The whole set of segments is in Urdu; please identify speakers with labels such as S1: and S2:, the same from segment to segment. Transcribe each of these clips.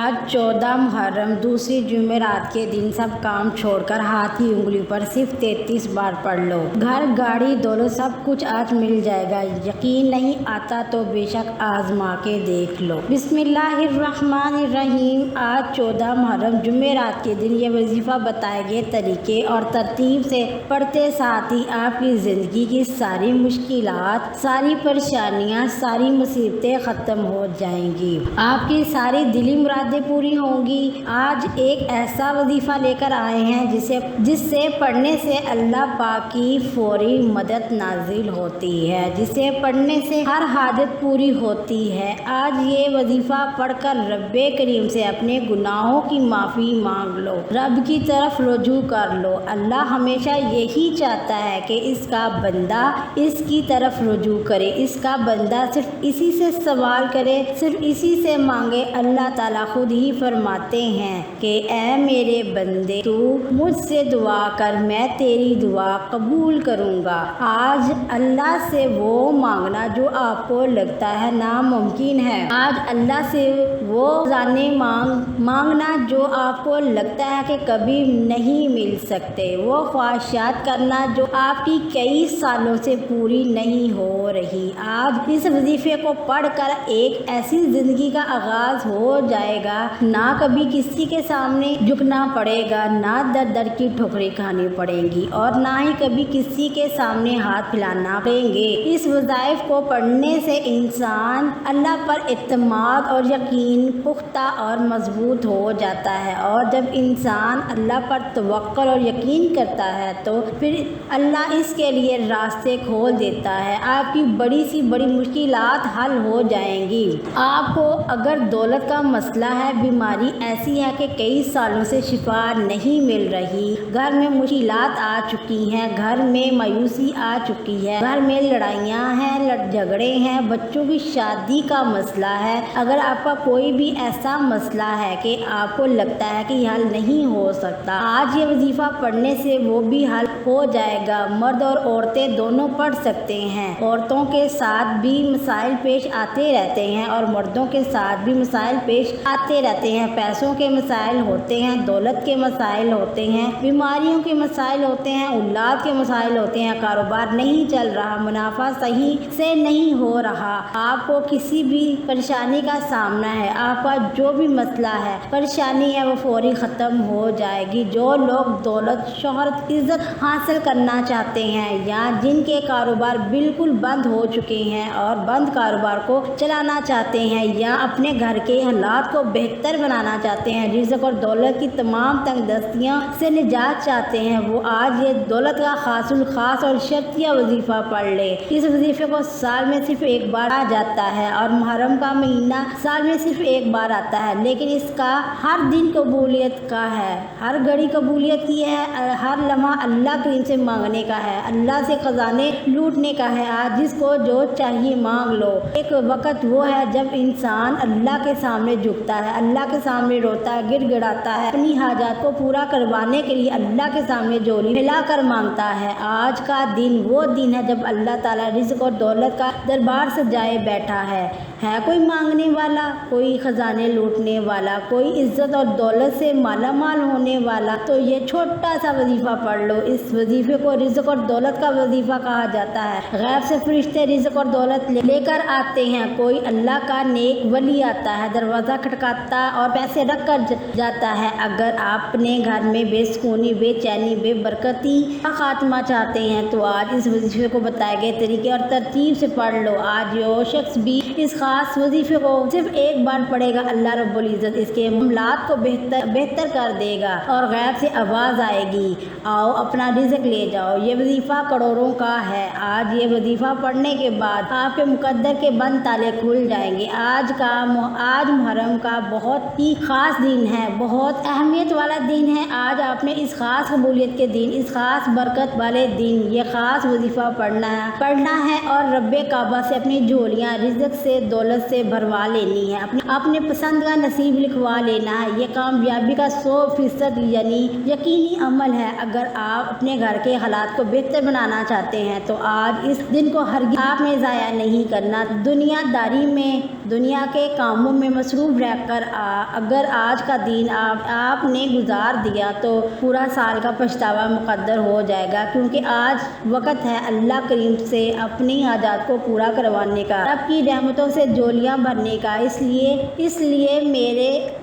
S1: آج 14 محرم دوسری جمعرات کے دن سب کام چھوڑ کر ہاتھ کی انگلی پر صرف 33 بار پڑھ لو۔ گھر گاڑی دولت سب کچھ آج مل جائے گا۔ یقین نہیں آتا تو بے شک آزما کے دیکھ لو۔ بسم اللہ الرحمن الرحیم۔ آج 14 محرم جمعرات کے دن یہ وظیفہ بتائے گئے طریقے اور ترتیب سے پڑھتے ساتھ ہی آپ کی زندگی کی ساری مشکلات، ساری پریشانیاں، ساری مصیبتیں ختم ہو جائیں گی۔ آپ کی ساری دلی مرادیں پوری ہوں گی۔ آج ایک ایسا وظیفہ لے کر آئے ہیں جس سے پڑھنے سے اللہ پاک کی فوری مدد نازل ہوتی ہے، جسے پڑھنے سے ہر حاجت پوری ہوتی ہے۔ آج یہ وظیفہ پڑھ کر رب کریم سے اپنے گناہوں کی معافی مانگ لو، رب کی طرف رجوع کر لو۔ اللہ ہمیشہ یہی چاہتا ہے کہ اس کا بندہ اس کی طرف رجوع کرے، اس کا بندہ صرف اسی سے سوال کرے، صرف اسی سے مانگے۔ اللہ تعالیٰ خود ہی فرماتے ہیں کہ اے میرے بندے، تو مجھ سے دعا کر، میں تیری دعا قبول کروں گا۔ آج اللہ سے وہ مانگنا جو آپ کو لگتا ہے ناممکن ہے، آج اللہ سے وہ خزانے مانگنا جو آپ کو لگتا ہے کہ کبھی نہیں مل سکتے، وہ خواہشات کرنا جو آپ کی کئی سالوں سے پوری نہیں ہو رہی۔ آج اس وظیفے کو پڑھ کر ایک ایسی زندگی کا آغاز ہو جائے گا، نہ کبھی کسی کے سامنے جھکنا پڑے گا، نہ در در کی ٹھوکریں کھانی پڑیں گی، اور نہ ہی کبھی کسی کے سامنے ہاتھ پھیلانا پڑیں گے۔ اس وظائف کو پڑھنے سے انسان اللہ پر اعتماد اور یقین پختہ اور مضبوط ہو جاتا ہے، اور جب انسان اللہ پر توکل اور یقین کرتا ہے تو پھر اللہ اس کے لیے راستے کھول دیتا ہے۔ آپ کی بڑی سی بڑی مشکلات حل ہو جائیں گی۔ آپ کو اگر دولت کا مسئلہ ہے، بیماری ایسی ہے کہ کئی سالوں سے شفا نہیں مل رہی، گھر میں مشکلات آ چکی ہیں، گھر میں مایوسی آ چکی ہے، گھر میں لڑائیاں ہیں، جھگڑے ہیں، بچوں کی شادی کا مسئلہ ہے، اگر آپ کا کوئی بھی ایسا مسئلہ ہے کہ آپ کو لگتا ہے کہ یہ حل نہیں ہو سکتا، آج یہ وظیفہ پڑھنے سے وہ بھی حل ہو جائے گا۔ مرد اور عورتیں دونوں پڑھ سکتے ہیں۔ عورتوں کے ساتھ بھی مسائل پیش آتے رہتے ہیں اور مردوں کے ساتھ بھی مسائل پیش آتے رہتے ہیں۔ پیسوں کے مسائل ہوتے ہیں، دولت کے مسائل ہوتے ہیں، بیماریوں کے مسائل ہوتے ہیں، اولاد کے مسائل ہوتے ہیں، کاروبار نہیں چل رہا، منافع صحیح سے نہیں ہو رہا، آپ کو کسی بھی پریشانی کا سامنا ہے، آپ کا جو بھی مسئلہ ہے، پریشانی ہے، وہ فوری ختم ہو جائے گی۔ جو لوگ دولت، شہرت، عزت حاصل کرنا چاہتے ہیں یا جن کے کاروبار بالکل بند ہو چکے ہیں اور بند کاروبار کو چلانا چاہتے ہیں، یا اپنے گھر کے حالات کو بہتر بنانا چاہتے ہیں، رزق اور دولت کی تمام تنگ دستیاں سے نجات چاہتے ہیں، وہ آج یہ دولت کا خاص الخاص اور شرطیہ وظیفہ پڑھ لے۔ اس وظیفے کو سال میں صرف ایک بار آ جاتا ہے، اور محرم کا مہینہ سال میں صرف ایک بار آتا ہے، لیکن اس کا ہر دن قبولیت کا ہے، ہر گھڑی قبولیت کی ہے، ہر لمحہ اللہ کریم سے مانگنے کا ہے، اللہ سے خزانے لوٹنے کا ہے۔ آج جس کو جو چاہیے مانگ لو۔ ایک وقت وہ ہے جب انسان اللہ کے سامنے جھکتا ہے، اللہ کے سامنے روتا ہے، گڑ گڑاتا ہے، اپنی حاجات کو پورا کروانے کے لیے اللہ کے سامنے جولی پھیلا کر مانگتا ہے۔ آج کا دن وہ دن ہے جب اللہ تعالیٰ رزق اور دولت کا دربار سجائے بیٹھا ہے کوئی مانگنے والا، کوئی خزانے لوٹنے والا، کوئی عزت اور دولت سے مالا مال ہونے والا، تو یہ چھوٹا سا وظیفہ پڑھ لو۔ اس وظیفے کو رزق اور دولت کا وظیفہ کہا جاتا ہے۔ غیب سے فرشتے رزق اور دولت لے کر آتے ہیں، کوئی اللہ کا نیک ولی آتا ہے، دروازہ کھٹکاتا اور پیسے رکھ کر جاتا ہے۔ اگر آپ اپنے گھر میں بے سکونی، بے چینی، بے برکتی کا خاتمہ چاہتے ہیں تو آج اس وظیفے کو بتائے گئے طریقے اور ترتیب سے پڑھ لو۔ آج جو شخص بھی اس خاص وظیفے کو صرف ایک بار پڑھے گا، اللہ رب العزت اس کے معاملات کو بہتر کر دے گا، اور غیب سے آواز آئے گی، آؤ اپنا رزق لے جاؤ۔ یہ وظیفہ کروڑوں کا ہے۔ آج یہ وظیفہ پڑھنے کے بعد آپ کے مقدر کے بند تالے کھل جائیں گے۔ آج محرم کا بہت ہی خاص دن ہے، بہت اہمیت والا دن ہے۔ آج آپ نے اس خاص قبولیت کے دن، اس خاص برکت والے دن یہ خاص وظیفہ پڑھنا ہے اور رب کعبہ سے اپنی جھولیاں رزق سے، دولت سے بھروا لینی ہے، اپنے پسند کا نصیب لکھوا لینا ہے۔ یہ کامیابی کا 100% یعنی یقینی عمل ہے۔ اگر آپ اپنے گھر کے حالات کو بہتر بنانا چاہتے ہیں تو آج اس دن کو ہرگز آپ نے ضائع نہیں کرنا۔ دنیا داری میں دنیا کے کاموں میں مصروف رہ کر اگر آج کا دن آپ نے گزار دیا تو پورا سال کا پچھتاوا مقدر ہو جائے گا، کیونکہ آج وقت ہے اللہ کریم سے اپنی حاجات کو پورا کروانے کا، رب کی رحمتوں سے جھولیاں بھرنے کا۔ اس لیے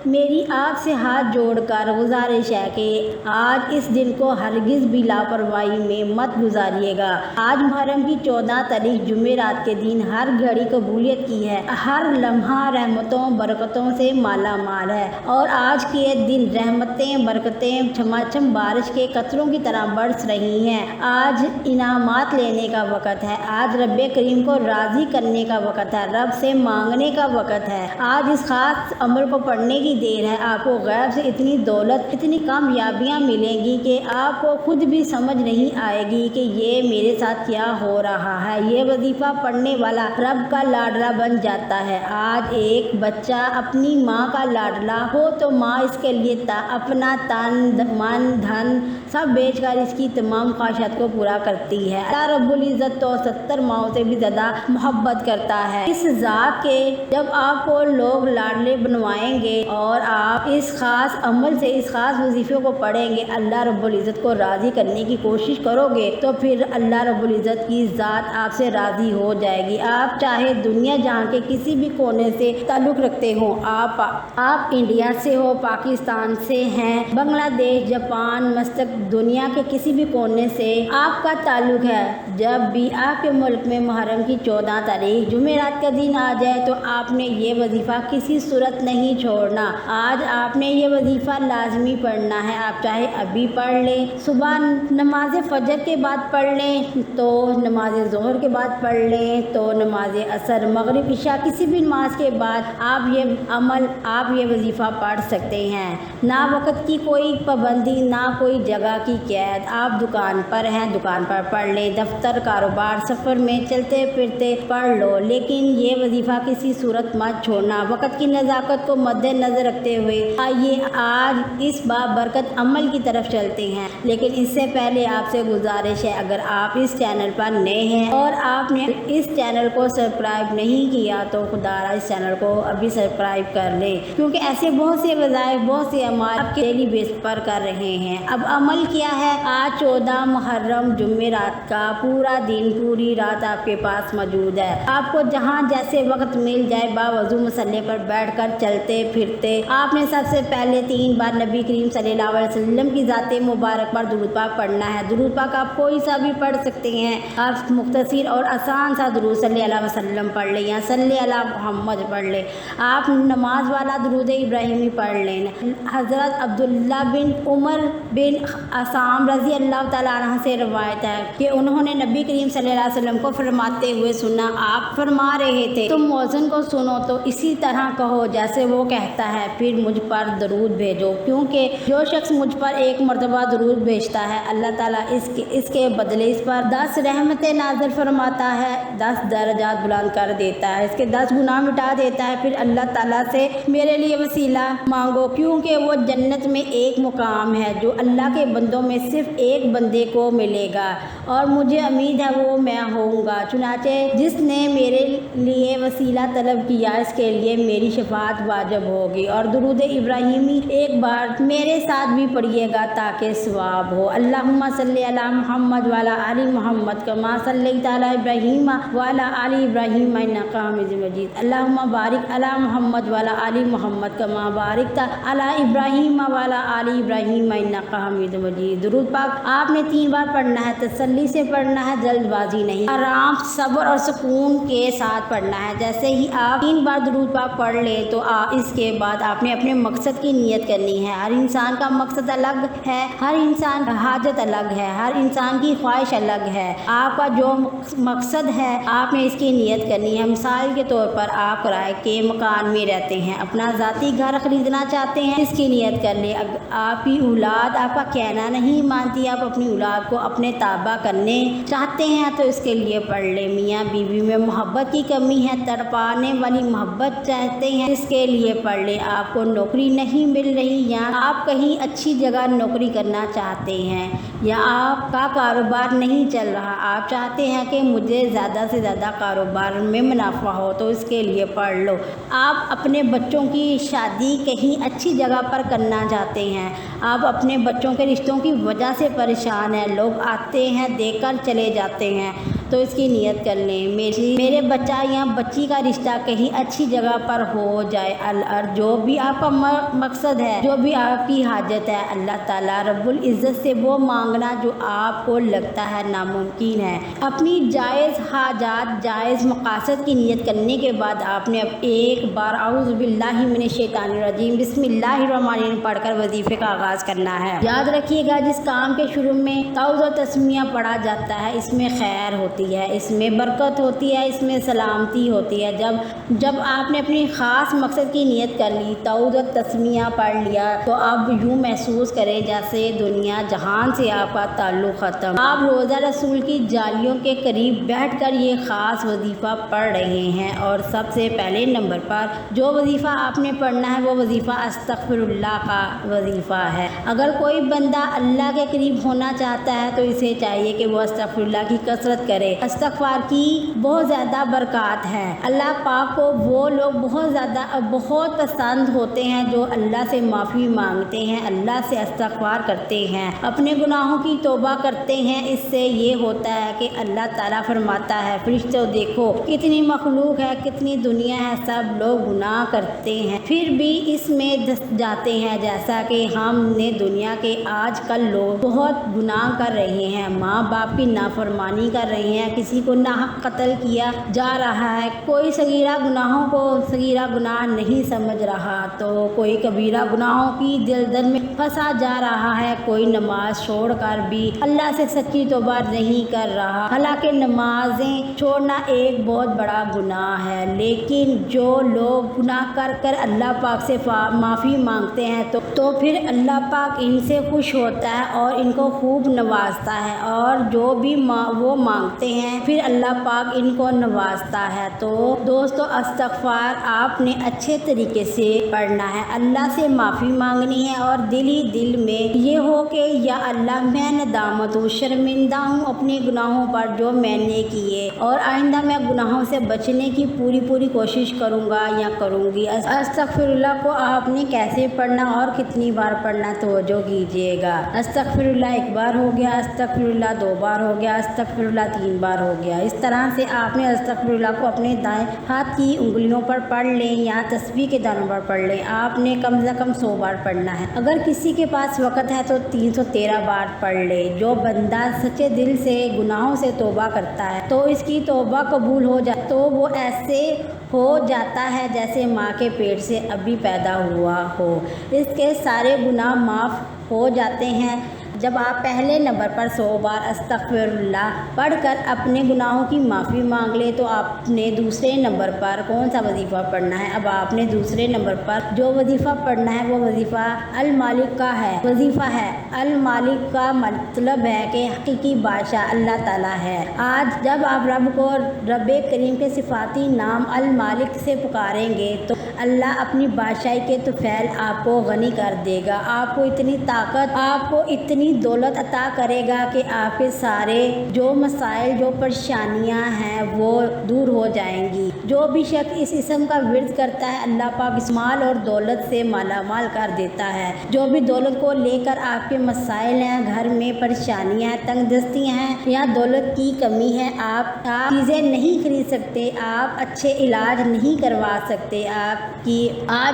S1: میری آپ سے ہاتھ جوڑ کر گزارش ہے کہ آج اس دن کو ہرگز بھی لاپرواہی میں مت گزاریے گا۔ آج محرم کی 14 تاریخ جمعرات کے دن ہر گھڑی قبولیت کی ہے، ہر لمحہ رحمتوں برکتوں سے مالا مال ہے، اور آج کے دن رحمتیں برکتیں چھماچھم بارش کے قطروں کی طرح برس رہی ہیں۔ آج انعامات لینے کا وقت ہے، آج رب کریم کو راضی کرنے کا وقت ہے، رب سے مانگنے کا وقت ہے۔ آج اس خاص عمل کو پڑھنے کی دیر ہے۔ آپ کو غیب سے اتنی دولت، اتنی کامیابیاں ملیں گی کہ آپ کو خود بھی سمجھ نہیں آئے گی کہ یہ میرے ساتھ کیا ہو رہا ہے۔ یہ وظیفہ پڑھنے والا رب کا لاڈلا بن جاتا ہے۔ آج ایک بچہ اپنی ماں کا لاڈلا ہو تو ماں اس کے لیے اپنا تن من دھن سب بیچ کر اس کی تمام خواہشات کو پورا کرتی ہے۔ اللہ رب العزت تو 70 ماؤں سے بھی زیادہ محبت کرتا ہے اس ذات کے۔ جب آپ کو لوگ لاڈلے بنوائیں گے اور آپ اس خاص عمل سے اس خاص وظیفے کو پڑھیں گے، اللہ رب العزت کو راضی کرنے کی کوشش کرو گے تو پھر اللہ رب العزت کی ذات آپ سے راضی ہو جائے گی۔ آپ چاہے دنیا جہاں کے کسی بھی کونے سے تعلق رکھتے ہوں، آپ انڈیا سے ہو، پاکستان سے ہیں، بنگلہ دیش، جاپان، مشرق دنیا کے کسی بھی کونے سے آپ کا تعلق ہے، جب بھی آپ کے ملک میں محرم کی 14 تاریخ جمعرات کا دن آ جائے تو آپ نے یہ وظیفہ کسی صورت نہیں چھوڑنا۔ آج آپ نے یہ وظیفہ لازمی پڑھنا ہے۔ آپ چاہے ابھی پڑھ لیں، صبح نماز فجر کے بعد پڑھ لیں، تو نماز ظہر کے بعد پڑھ لیں، تو نماز عصر، مغرب، عشاء، کسی بھی نماز کے بعد آپ یہ وظیفہ پڑھ سکتے ہیں۔ نہ وقت کی کوئی پابندی، نہ کوئی جگہ کی قید۔ آپ دکان پر ہیں، دکان پر پڑھ لیں، دفتر، کاروبار، سفر میں چلتے پھرتے پڑھ لو، لیکن یہ وظیفہ کسی صورت مت چھوڑنا۔ وقت کی نزاکت کو مد نظر رکھتے ہوئے آئیے آج اس بابرکت عمل کی طرف چلتے ہیں، لیکن اس سے پہلے آپ سے گزارش ہے، اگر آپ اس چینل پر نئے ہیں اور آپ نے اس چینل کو سبسکرائب نہیں کیا تو خدا را اس چینل کو ابھی سبسکرائب کر لیں، کیونکہ ایسے بہت سے وظائف، بہت سے اعمال آپ کے ڈیلی بیس پر کر رہے ہیں۔ اب عمل کیا ہے؟ آج 14 محرم جمعرات کا پورا دن، پوری رات آپ کے پاس موجود ہے۔ آپ کو جہاں جیسے وقت مل جائے باوضو مصلی پر بیٹھ کر چلتے پھرتے آپ نے سب سے پہلے 3 بار نبی کریم صلی اللہ علیہ وسلم کی ذات مبارک پر درود پاک پڑھنا ہے۔ درود پاک آپ کوئی سا بھی پڑھ سکتے ہیں، آپ مختصر اور آسان سا درود صلی اللہ علیہ وسلم پڑھ لیں یا صلی اللہ محمد پڑھ لیں۔ آپ نماز والا درود ابراہیمی پڑھ لیں۔ حضرت عبداللہ بن عمر بن عاصم رضی اللہ تعالیٰ عنہ سے روایت ہے کہ انہوں نے نبی کریم صلی اللہ علیہ وسلم کو فرماتے ہوئے سنا، آپ فرما رہے تھے، تم مؤذن کو سنو تو اسی طرح کہو جیسے وہ کہتا ہے، پھر مجھ پر درود بھیجو، کیونکہ جو شخص مجھ پر ایک مرتبہ درود بھیجتا ہے اللہ تعالیٰ اس کے بدلے اس پر 10 رحمتیں نازل فرماتا ہے، 10 درجات بلند کر دیتا ہے، اس کے 10 گناہ مٹا دیتا ہے۔ پھر اللہ تعالیٰ سے میرے لیے وسیلہ مانگو، کیونکہ وہ جنت میں ایک مقام ہے جو اللہ کے بندوں میں صرف ایک بندے کو ملے گا، اور مجھے امید ہے وہ میں ہوں گا۔ چنانچہ جس نے میرے لیے وسیلہ طلب کیا اس کے لیے میری شفاعت واجب ہوگی، اور درود ابراہیمی ایک بار میرے ساتھ بھی پڑھیے گا تاکہ ثواب ہو۔ اللہم صلی علی محمد وعلی آل محمد کما صلیت علی ابراہیم وعلی آل ابراہیم انک حمید مجید۔ اللہم بارک علی محمد وعلی آل محمد کما بارکت علی ابراہیم وعلی آل ابراہیم انک حمید مجید۔ درود پاک آپ نے 3 بار پڑھنا ہے، تسلی سے پڑھنا ہے، جلد بازی نہیں، آرام، صبر اور سکون کے ساتھ پڑھنا ہے۔ جیسے ہی آپ 3 بار درود پاک پڑھ لیں تو اس کے بعد آپ نے اپنے مقصد کی نیت کرنی ہے۔ ہر انسان کا مقصد الگ ہے، ہر انسان کا حاجت الگ ہے، ہر انسان کی خواہش الگ ہے۔ آپ کا جو مقصد ہے آپ نے اس کی نیت کرنی ہے۔ مثال کے طور پر آپ کرائے کے مکان میں رہتے ہیں، اپنا ذاتی گھر خریدنا چاہتے ہیں، اس کی نیت کر لیں۔ آپ کی اولاد آپ کا کہنا نہیں مانتی، آپ اپنی اولاد کو اپنے تابع کرنے چاہتے ہیں تو اس کے لیے پڑھ لیں۔ میاں بیوی میں محبت کی کمی ہے، تڑپانے والی محبت چاہتے ہیں، اس کے لیے پڑھ لیں۔ آپ کو نوکری نہیں مل رہی یا آپ کہیں اچھی جگہ نوکری کرنا چاہتے ہیں، یا آپ کا کاروبار نہیں چل رہا، آپ چاہتے ہیں کہ مجھے زیادہ سے زیادہ کاروبار میں منافع ہو، تو اس کے کے لیے پڑھ لو۔ آپ اپنے بچوں کی شادی کہیں اچھی جگہ پر کرنا چاہتے ہیں، آپ اپنے بچوں کے رشتوں کی وجہ سے پریشان ہیں، لوگ آتے ہیں دیکھ کر چلے جاتے ہیں، تو اس کی نیت کر لیں میرے بچہ یا بچی کا رشتہ کہیں اچھی جگہ پر ہو جائے۔ جو بھی آپ کا مقصد ہے، جو بھی آپ کی حاجت ہے، اللہ تعالیٰ رب العزت سے وہ مانگنا جو آپ کو لگتا ہے ناممکن ہے۔ اپنی جائز حاجات، جائز مقاصد کی نیت کرنے کے بعد آپ نے ایک بار اعوذ باللہ من الشیطان الرجیم بسم اللہ الرحمن الرحیم پڑھ کر وظیفے کا آغاز کرنا ہے۔ یاد رکھیے گا، جس کام کے شروع میں تعوذ و تسمیہ پڑھا جاتا ہے اس میں خیر ہوتی ہے، اس میں برکت ہوتی ہے، اس میں سلامتی ہوتی ہے۔ جب آپ نے اپنی خاص مقصد کی نیت کر لی، تعوذ و تسمیہ پڑھ لیا، تو آپ یوں محسوس کریں جیسے دنیا جہان سے آپ کا تعلق ختم۔ آپ روزہ رسول کی جالیوں کے قریب بیٹھ کر یہ خاص وظیفہ پڑھ رہے ہیں، اور سب سے پہلے نمبر پر جو وظیفہ آپ نے پڑھنا ہے وہ وظیفہ استغفر اللہ کا وظیفہ ہے۔ اگر کوئی بندہ اللہ کے قریب ہونا چاہتا ہے تو اسے چاہیے کہ وہ استغفر اللہ کی کثرت کرے۔ استغفار کی بہت زیادہ برکات ہے۔ اللہ پاک کو وہ لوگ بہت پسند ہوتے ہیں جو اللہ سے معافی مانگتے ہیں، اللہ سے استغفار کرتے ہیں، اپنے گناہوں کی توبہ کرتے ہیں۔ اس سے یہ ہوتا ہے کہ اللہ تعالیٰ فرماتا ہے فرشتوں دیکھو کتنی مخلوق ہے، کتنی دنیا ہے، سب لوگ گناہ کرتے ہیں پھر بھی اس میں دست جاتے ہیں، جیسا کہ ہم نے دنیا کے آج کل لوگ بہت گناہ کر رہے ہیں، ماں باپ کی نافرمانی کر رہے ہیں، کسی کو ناحق قتل کیا جا رہا ہے، کوئی صغیرہ گناہوں کو صغیرہ گناہ نہیں سمجھ رہا تو کوئی کبیرہ گناہوں کی دلدل میں پھنسا جا رہا ہے، کوئی نماز چھوڑ کر بھی اللہ سے سچی توبہ نہیں کر رہا۔ حالانکہ نمازیں چھوڑنا ایک بہت بڑا گناہ ہے، لیکن جو لوگ گناہ کر کر اللہ پاک سے معافی مانگتے ہیں تو پھر اللہ پاک ان سے خوش ہوتا ہے اور ان کو خوب نوازتا ہے، اور جو بھی وہ مانگتے ہیں پھر اللہ پاک ان کو نوازتا ہے۔ تو دوستو، استغفار آپ نے اچھے طریقے سے پڑھنا ہے، اللہ سے معافی مانگنی ہے، اور دل ہی دل میں یہ ہو کہ یا اللہ میں ندامت ہوں، شرمندہ ہوں اپنے گناہوں پر جو میں نے کیے، اور آئندہ میں گناہوں سے بچنے کی پوری کوشش کروں گا یا کروں گی۔ استغفر اللہ کو آپ نے کیسے پڑھنا اور کتنی بار پڑھنا توجہ کیجیے گا۔ استغفر اللہ ایک بار ہو گیا، استغفر اللہ دو بار ہو گیا، استغفر اللہ تین بار ہو گیا۔ اس طرح سے آپ نے استغفر اللہ کو اپنے دائیں ہاتھ کی انگلیوں پر پڑھ لیں یا تسبیح کے دانوں پر پڑھ لیں۔ آپ نے کم سے کم 100 بار پڑھنا ہے۔ اگر کسی کے پاس وقت ہے تو 313 بار پڑھ لے۔ جو بندہ سچے دل سے گناہوں سے توبہ کرتا ہے تو اس کی توبہ قبول ہو جائے تو وہ ایسے ہو جاتا ہے جیسے ماں کے پیٹ سے ابھی پیدا ہوا ہو، اس کے سارے گناہ معاف ہو جاتے ہیں۔ جب آپ پہلے نمبر پر 100 بار استغفر اللہ پڑھ کر اپنے گناہوں کی معافی مانگ لیں تو آپ نے دوسرے نمبر پر کون سا وظیفہ پڑھنا ہے؟ اب آپ نے دوسرے نمبر پر جو وظیفہ پڑھنا ہے وہ وظیفہ المالک کا ہے۔ وظیفہ ہے المالک کا مطلب ہے کہ حقیقی بادشاہ اللہ تعالیٰ ہے۔ آج جب آپ رب کو رب کریم کے صفاتی نام المالک سے پکاریں گے تو اللہ اپنی بادشاہی کے طفیل آپ کو غنی کر دے گا، آپ کو اتنی طاقت، آپ کو اتنی دولت عطا کرے گا کہ آپ کے سارے جو مسائل، جو پریشانیاں ہیں وہ دور ہو جائیں گی۔ جو بھی شخص اس اسم کا ورد کرتا ہے اللہ پاک اس مال اور دولت سے مالا مال کر دیتا ہے۔ جو بھی دولت کو لے کر آپ کے مسائل ہیں، گھر میں پریشانیاں ہیں، تنگ دستی ہیں یا دولت کی کمی ہے، آپ چیزیں نہیں خرید سکتے، آپ اچھے علاج نہیں کروا سکتے، آپ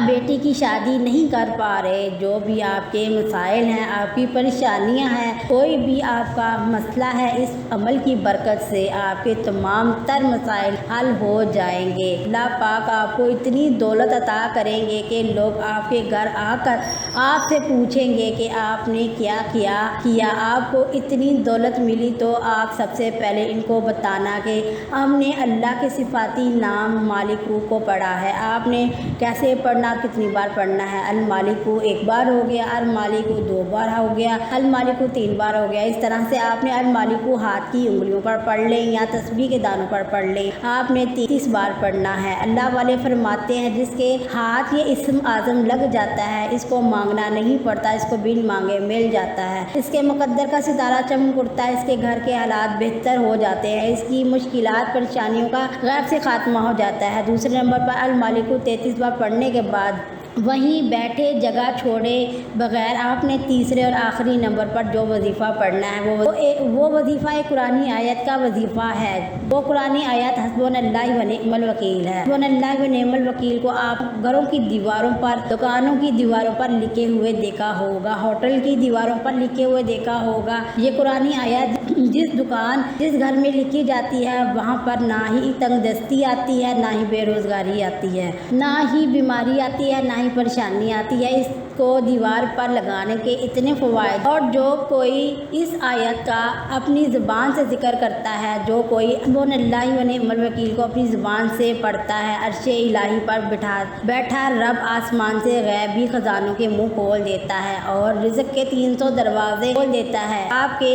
S1: بیٹی کی شادی نہیں کر پا رہے، جو بھی آپ کے مسائل ہیں، آپ کی پریشانیاں ہیں، کوئی بھی آپ کا مسئلہ ہے، اس عمل کی برکت سے آپ کے تمام تر مسائل حل ہو جائیں گے۔ اللہ پاک آپ کو اتنی دولت عطا کریں گے کہ لوگ آپ کے گھر آ کر آپ سے پوچھیں گے کہ آپ نے کیا کیا۔ آپ کو اتنی دولت ملی تو آپ سب سے پہلے ان کو بتانا کہ ہم نے اللہ کے صفاتی نام مالک کو پڑھا ہے۔ آپ نے کیسے پڑھنا اور کتنی بار پڑھنا ہے؟ المالک ایک بار ہو گیا، المالک 2 بار ہو گیا، المالک 3 بار ہو گیا۔ اس طرح سے آپ نے المالک ہاتھ کی انگلیوں پر پڑھ لیں یا تسبیح کے دانوں پر پڑھ لیں۔ آپ نے 30 بار پڑھنا ہے۔ اللہ والے فرماتے ہیں جس کے ہاتھ یہ اسم اعظم لگ جاتا ہے اس کو مانگنا نہیں پڑتا، اس کو بن مانگے مل جاتا ہے۔ اس کے مقدر کا ستارہ چمک اٹھتا ہے، اس کے گھر کے حالات بہتر ہو جاتے ہیں، اس کی مشکلات پریشانیوں کا غیب سے خاتمہ ہو جاتا ہے۔ دوسرے نمبر پر المالک کو 33 بار پڑھنے کے بعد وہیں بیٹھے جگہ چھوڑے بغیر آپ نے تیسرے اور آخری نمبر پر جو وظیفہ پڑھنا ہے وہ وظیفہ ایک قرآنی آیت کا وظیفہ ہے۔ وہ قرآنی آیت حسبنا اللہ و نعم الوکیل ہے۔ حسبنا اللہ و نعم الوکیل کو آپ گھروں کی دیواروں پر، دکانوں کی دیواروں پر لکھے ہوئے دیکھا ہوگا، ہوٹل کی دیواروں پر لکھے ہوئے دیکھا ہوگا۔ یہ قرآنی آیت جس دکان جس گھر میں لکھی جاتی ہے وہاں پر نہ ہی تنگ دستی آتی ہے، نہ ہی بے روزگاری آتی ہے، نہ ہی بیماری آتی ہے، نہ ہی پریشانی آتی ہے۔ اس کو دیوار پر لگانے کے اتنے فوائد، اور جو کوئی اس آیت کا اپنی زبان سے ذکر کرتا ہے، جو کوئی حسبنا اللہ و نعم الوکیل کو اپنی زبان سے پڑھتا ہے، عرش الہی پر بیٹھا رب آسمان سے غیبی خزانوں کے منہ کھول دیتا ہے اور رزق کے 300 دروازے کھول دیتا ہے۔ آپ کے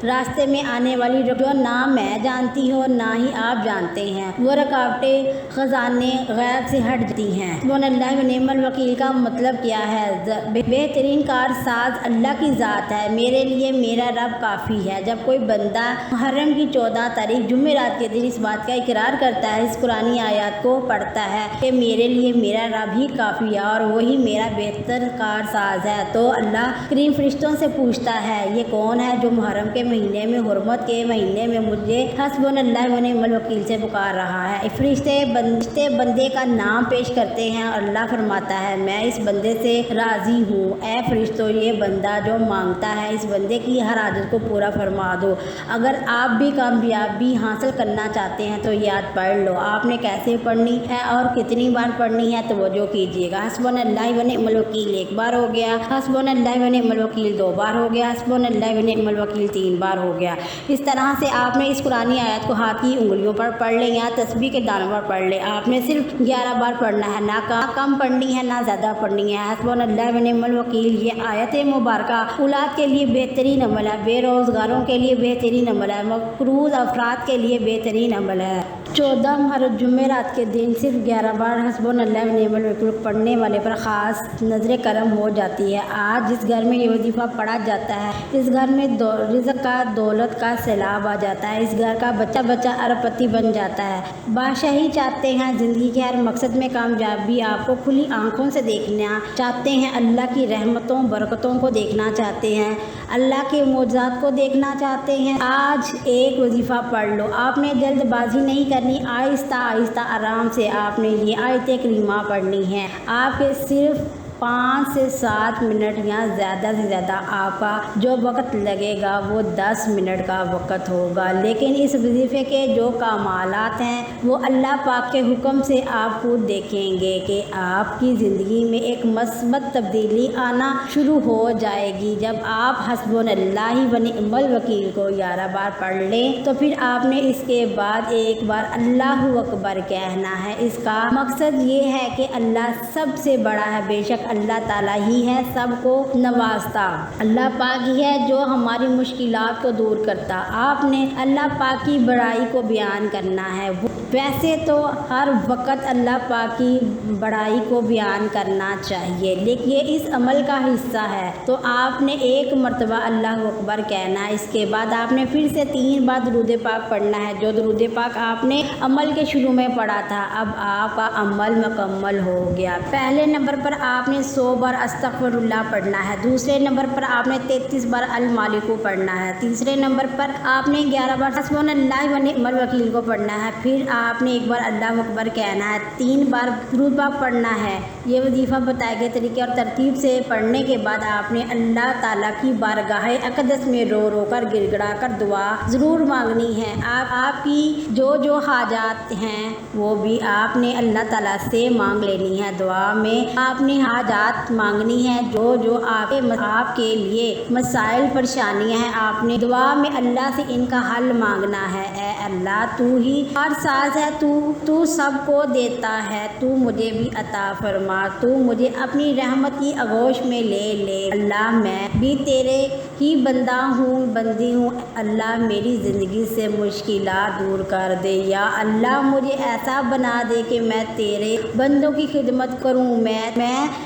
S1: راستے میں آنے والی جو نہ میں جانتی ہوں نہ ہی آپ جانتے ہیں، وہ رکاوٹیں خزانے غیب سے ہٹ جاتی ہیں۔ حسبنا اللہ و نعم الوکیل کا مطلب کیا ہے؟ بہترین کار ساز اللہ کی ذات ہے، میرے لیے میرا رب کافی ہے۔ جب کوئی بندہ محرم کی 14 تاریخ جمعرات کے دن اس بات کا اقرار کرتا ہے، اس قرآنی آیات کو پڑھتا ہے کہ میرے لیے میرا رب ہی کافی ہے اور وہی میرا بہتر کار ساز ہے، تو اللہ کریم فرشتوں سے پوچھتا ہے یہ کون ہے جو محرم کے مہینے میں، حرمت کے مہینے میں مجھے حسبنا اللہ و نعم الوکیل سے پکار رہا ہے۔ فرشتے بندے کا نام پیش کرتے ہیں اور اللہ فرماتا ہے میں اس بندے سے راضی ہوں۔ اے فرشتوں، یہ بندہ جو مانگتا ہے اس بندے کی ہر حاجت کو پورا فرما دو۔ اگر آپ بھی کامیابی حاصل کرنا چاہتے ہیں تو یاد پڑھ لو آپ نے کیسے پڑھنی ہے اور کتنی بار پڑھنی ہے، توجہ کیجیے گا۔ حسبنا اللہ و نعم الوکیل 1 بار ہو گیا، حسبنا اللہ و نعم الوکیل 2 بار ہو گیا، حسبنا اللہ و نعم الوکیل 3 بار ہو گیا۔ اس طرح سے آپ نے اس قرآنی آیت کو ہاتھ کی انگلیوں پر پڑھ لیں یا تسبیح کے دانوں پر پڑھ لیں۔ آپ نے صرف 11 بار پڑھنا ہے، نہ کم پڑھنی ہے نہ زیادہ پڑھنی ہے۔ حسبنا اللہ و نعم الوکیل یہ آیت مبارکہ اولاد کے لیے بہترین عمل ہے، بے روزگاروں کے لیے بہترین عمل ہے، مقروض افراد کے لیے بہترین عمل ہے۔ 14 محرم جمعرات کے دن صرف 11 بار حسبنا اللہ و نعم الوکیل پڑھنے والے پر خاص نظر کرم ہو جاتی ہے۔ آج جس گھر میں یہ وظیفہ پڑھا جاتا ہے اس گھر میں رزق کا، دولت کا سیلاب آ جاتا ہے، اس گھر کا بچہ ارب پتی بن جاتا ہے۔ بادشاہی چاہتے ہیں، زندگی کے ہر مقصد میں کامیابی آپ کو کھلی آنکھوں سے دیکھنا چاہتے ہیں، اللہ کی رحمتوں برکتوں کو دیکھنا چاہتے ہیں، اللہ کے معجزات کو دیکھنا چاہتے ہیں۔ آج ایک وظیفہ پڑھ لو، آپ نے جلد بازی نہیں کرنی، آہستہ آہستہ آرام سے آپ نے یہ آیت کریمہ پڑھنی ہے۔ آپ کے صرف 5 سے 7 منٹ یا زیادہ سے زیادہ آپ کا جو وقت لگے گا وہ 10 منٹ کا وقت ہوگا، لیکن اس وظیفے کے جو کمالات ہیں وہ اللہ پاک کے حکم سے آپ خود دیکھیں گے کہ آپ کی زندگی میں ایک مثبت تبدیلی آنا شروع ہو جائے گی۔ جب آپ حسبنا اللہ و نعم الوکیل کو 11 بار پڑھ لیں تو پھر آپ نے اس کے بعد ایک بار اللہ اکبر کہنا ہے۔ اس کا مقصد یہ ہے کہ اللہ سب سے بڑا ہے، بے شک اللہ تعالیٰ ہی ہے سب کو نوازتا، اللہ پاک ہی ہے جو ہماری مشکلات کو دور کرتا۔ آپ نے اللہ پاک کی بڑائی کو بیان کرنا ہے۔ ویسے تو ہر وقت اللہ پاک کی بڑائی کو بیان کرنا چاہیے، لیکن یہ اس عمل کا حصہ ہے تو آپ نے ایک مرتبہ اللہ اکبر کہنا ہے۔ اس کے بعد آپ نے پھر سے 3 بار درود پاک پڑھنا ہے، جو درود پاک آپ نے عمل کے شروع میں پڑھا تھا۔ اب آپ کا عمل مکمل ہو گیا۔ پہلے نمبر پر آپ نے 100 بار استغفر اللہ پڑھنا ہے، دوسرے نمبر پر آپ نے 33 بار المالک کو پڑھنا ہے، تیسرے نمبر پر آپ نے 11 بار حسبنا اللہ و نعم الوکیل کو پڑھنا ہے، پھر آپ نے 1 بار اللہ اکبر کہنا ہے، 3 بار درود پاک پڑھنا ہے۔ یہ وظیفہ بتائے گئے طریقے اور ترتیب سے پڑھنے کے بعد آپ نے اللہ تعالیٰ کی بارگاہ اقدس میں رو رو کر گڑ گڑا کر دعا ضرور مانگنی ہے۔ آپ کی جو حاجات ہیں وہ بھی آپ نے اللہ تعالیٰ سے مانگ لینی ہے۔ دعا میں آپ نے حاجات مانگنی ہے، جو آپ کے لیے مسائل پریشانیاں ہیں، آپ نے دعا میں اللہ سے ان کا حل مانگنا ہے۔ اے اللہ تو ہی ہر سال ناز ہے تو سب کو دیتا ہے، تو مجھے بھی عطا فرما، تو مجھے اپنی رحمت کی آغوش میں لے لے۔ اللہ میں بھی تیرے ہی بندی ہوں، اللہ میری زندگی سے مشکلات دور کر دے۔ یا اللہ مجھے ایسا بنا دے کہ میں تیرے بندوں کی خدمت کروں، میں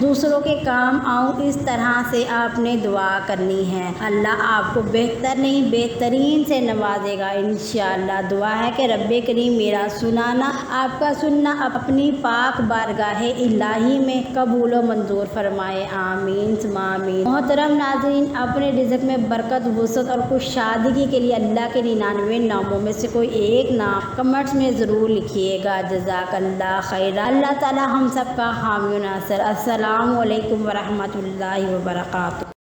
S1: دوسروں کے کام آؤں، اس طرح سے آپ نے دعا کرنی ہے۔ اللہ آپ کو بہتر نہیں بہترین سے نوازے گا انشاءاللہ۔ دعا ہے کہ رب کریم میرا سنانا، آپ کا سننا اپنی پاک بارگاہ الہی میں قبول و منظور فرمائے، آمین ثم آمین۔ محترم ناظرین، اپنے رزق میں برکت، وسعت اور کشادگی کے لیے اللہ کے 99 ناموں میں سے کوئی ایک نام کمنٹس میں ضرور لکھیے گا۔ جزاک اللہ خیر۔ اللہ تعالی ہم سب کا حامی و ناصر۔ السلام علیکم ورحمۃ اللہ وبرکاتہ۔